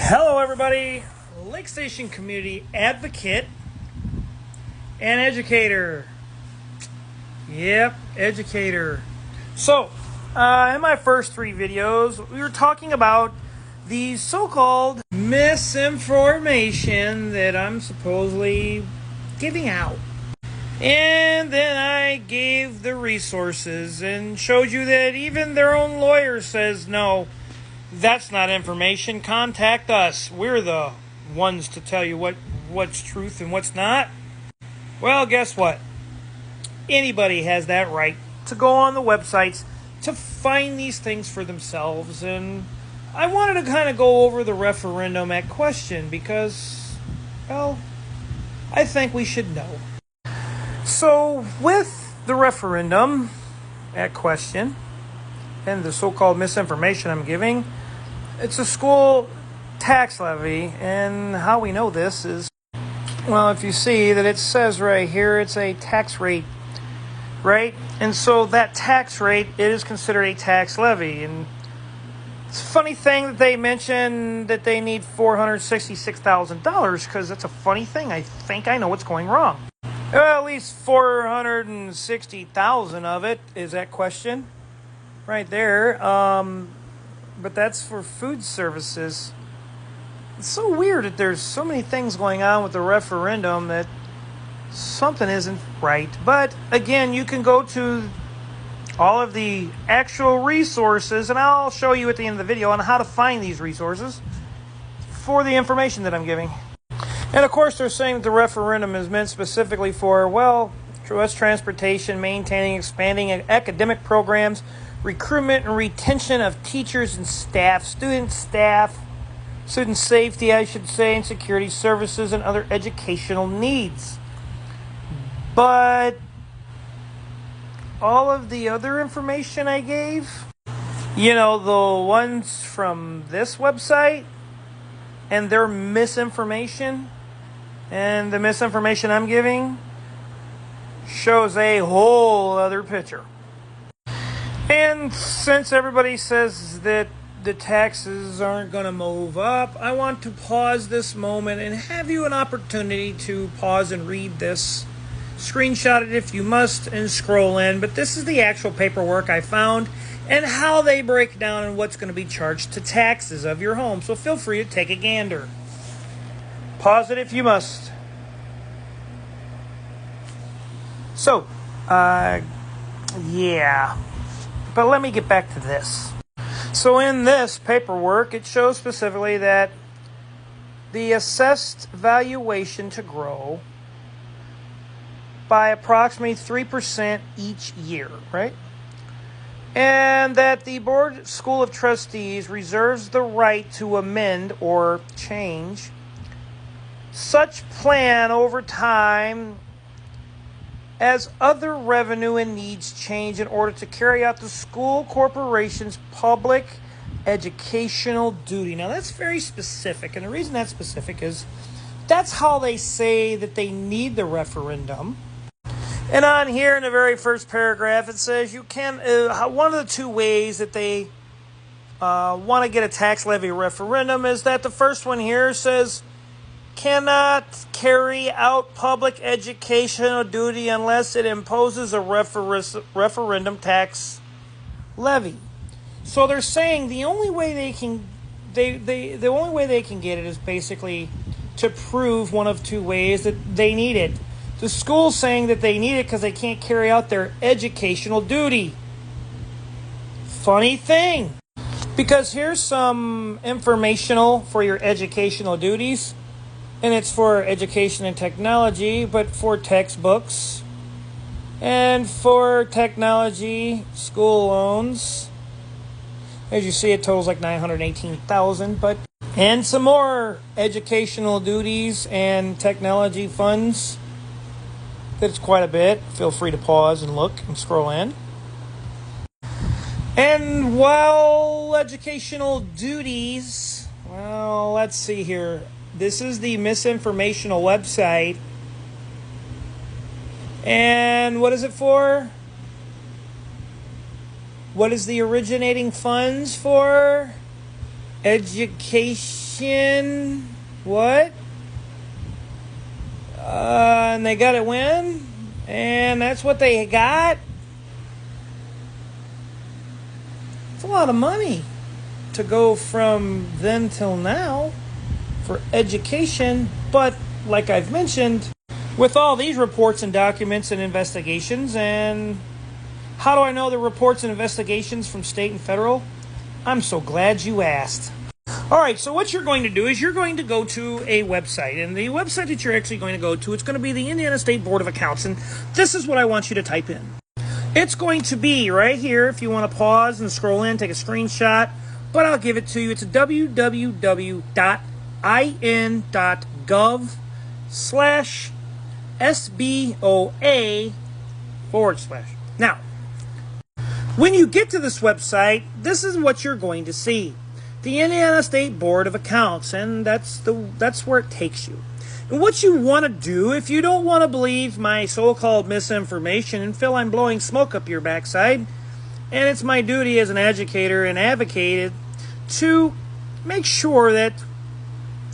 Hello everybody, Lake Station community advocate and educator. Yep, educator. So, in my first three videos, we were talking about the so-called misinformation that I'm supposedly giving out. And then I gave the resources and showed you that even their own lawyer says, no, that's not information. Contact us. We're the ones to tell you what's truth and what's not. Well, guess what? Anybody has that right to go on the websites to find these things for themselves. And I wanted to kind of go over the referendum at question because, well, I think we should know. So, with the referendum at question and the so-called misinformation I'm giving, it's a school tax levy, and how we know this is, well, if you see that it says right here, it's a tax rate, right? And so that tax rate, it is considered a tax levy. And it's a funny thing that they mention that they need $466,000, because that's a funny thing. I think I know what's going wrong. Well, at least 460,000 of it is at question right there. But that's for food services. It's so weird that there's so many things going on with the referendum that something isn't right. But again, you can go to all of the actual resources, and I'll show you at the end of the video on how to find these resources for the information that I'm giving. And of course, they're saying that the referendum is meant specifically for, well, bus transportation, maintaining, expanding academic programs, recruitment and retention of teachers and staff, student safety, I should say, and security services and other educational needs. But all of the other information I gave, the ones from this website and their misinformation and the misinformation I'm giving shows a whole other picture. And since everybody says that the taxes aren't going to move up, I want to pause this moment and have you an opportunity to pause and read this. Screenshot it if you must and scroll in. But this is the actual paperwork I found and how they break down and what's going to be charged to taxes of your home. So feel free to take a gander. Pause it if you must. So, yeah. But let me get back to this. So in this paperwork, it shows specifically that the assessed valuation to grow by approximately 3% each year, right? And that the Board School of Trustees reserves the right to amend or change such plan over time as other revenue and needs change in order to carry out the school corporation's public educational duty. Now, that's very specific, and the reason that's specific is that's how they say that they need the referendum. And on here in the very first paragraph, it says you can, one of the two ways that they want to get a tax levy referendum is that the first one here says, cannot carry out public educational duty unless it imposes a referendum tax levy. So they're saying the only way they can the only way they can get it is basically to prove one of two ways that they need it. The school's saying that they need it because they can't carry out their educational duty. Funny thing, because here's some informational for your educational duties. And it's for education and technology, but for textbooks. And for technology, school loans. As you see, it totals like $918,000. And some more educational duties and technology funds. That's quite a bit. Feel free to pause and look and scroll in. And while educational duties, well, let's see here. This is the misinformational website. And what is it for? What is the originating funds for? Education freaking what? And they got to win, and that's what they got. It's a lot of money to go from then till now for education, but like I've mentioned, with all these reports and documents and investigations, and how do I know the reports and investigations from state and federal? I'm so glad you asked. All right, so what you're going to do is you're going to go to a website, and the website that you're actually going to go to, it's going to be the Indiana State Board of Accounts, and this is what I want you to type in. It's going to be right here, if you want to pause and scroll in, take a screenshot, but I'll give it to you. It's www.in.gov/SBOA/. Now, when you get to this website, this is what you're going to see. The Indiana State Board of Accounts, and that's where it takes you. And what you want to do, if you don't want to believe my so-called misinformation and feel I'm blowing smoke up your backside, and it's my duty as an educator and advocate to make sure that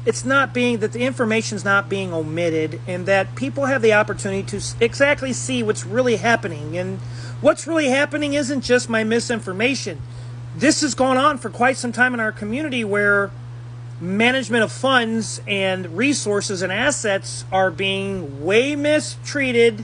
that the information's not being omitted, and that people have the opportunity to exactly see what's really happening. And what's really happening isn't just my misinformation. This has gone on for quite some time in our community, where management of funds and resources and assets are being way mistreated.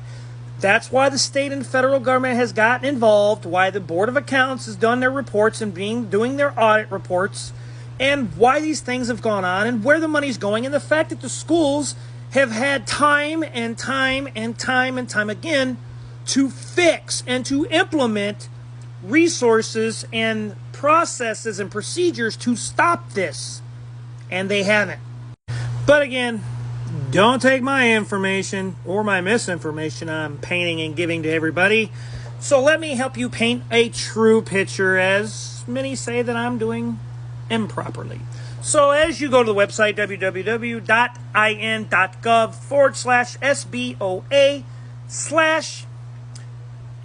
That's why the state and federal government has gotten involved, why the Board of Accounts has done their reports and doing their audit reports, and why these things have gone on and where the money's going, and the fact that the schools have had time and time again to fix and to implement resources and processes and procedures to stop this, and they haven't. But again, don't take my information or my misinformation I'm painting and giving to everybody. So let me help you paint a true picture, as many say that I'm doing improperly. So as you go to the website, www.in.gov/SBOA/,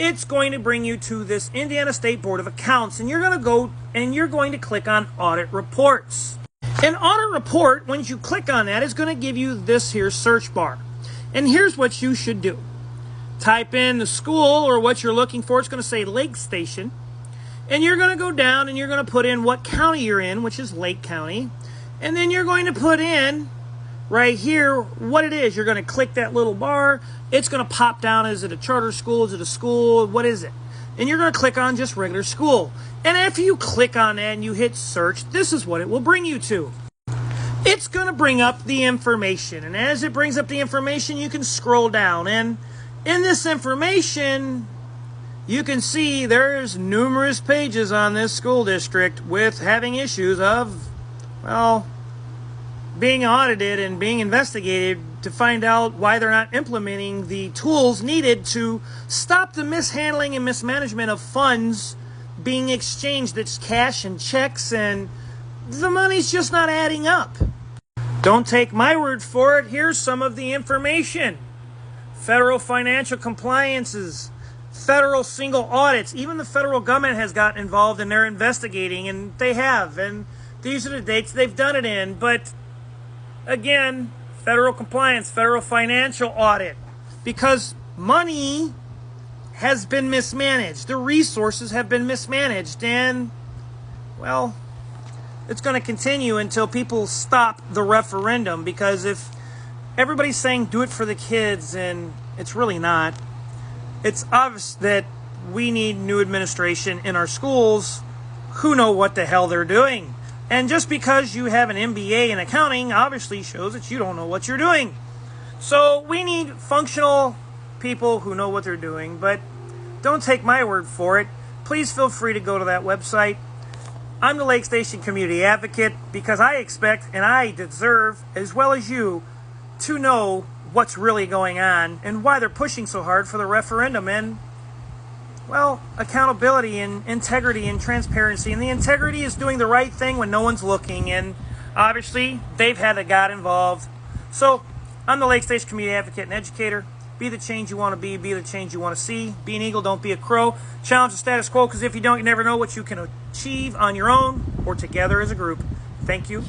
it's going to bring you to this Indiana State Board of Accounts, and you're going to go and you're going to click on Audit Reports. An audit report, once you click on that, is going to give you this here search bar. And here's what you should do. Type in the school or what you're looking for. It's going to say Lake Station. And you're going to go down and you're going to put in what county you're in, which is Lake County. And then you're going to put in right here what it is. You're going to click that little bar. It's going to pop down. Is it a charter school? Is it a school? What is it? And you're going to click on just regular school. And after you click on that and you hit search, this is what it will bring you to. It's going to bring up the information. And as it brings up the information, you can scroll down. And in this information, you can see there's numerous pages on this school district with having issues of, well, being audited and being investigated to find out why they're not implementing the tools needed to stop the mishandling and mismanagement of funds being exchanged. That's cash and checks, and the money's just not adding up. Don't take my word for it. Here's some of the information. Federal financial compliances, federal single audits. Even the federal government has gotten involved and they're investigating, and they have. And these are the dates they've done it in. But again, federal compliance, federal financial audit, because money has been mismanaged. The resources have been mismanaged, and, well, it's going to continue until people stop the referendum, because if everybody's saying do it for the kids and it's really not, it's obvious that we need new administration in our schools who know what the hell they're doing. And just because you have an MBA in accounting obviously shows that you don't know what you're doing. So we need functional people who know what they're doing, but don't take my word for it. Please feel free to go to that website. I'm the Lake Station Community Advocate, because I expect and I deserve, as well as you, to know what's really going on and why they're pushing so hard for the referendum. And, well, accountability and integrity and transparency. And the integrity is doing the right thing when no one's looking. And obviously, they've had to get involved. So, I'm the Lake Station Community Advocate and Educator. Be the change you want to be the change you want to see. Be an eagle, don't be a crow. Challenge the status quo, because if you don't, you never know what you can achieve on your own or together as a group. Thank you.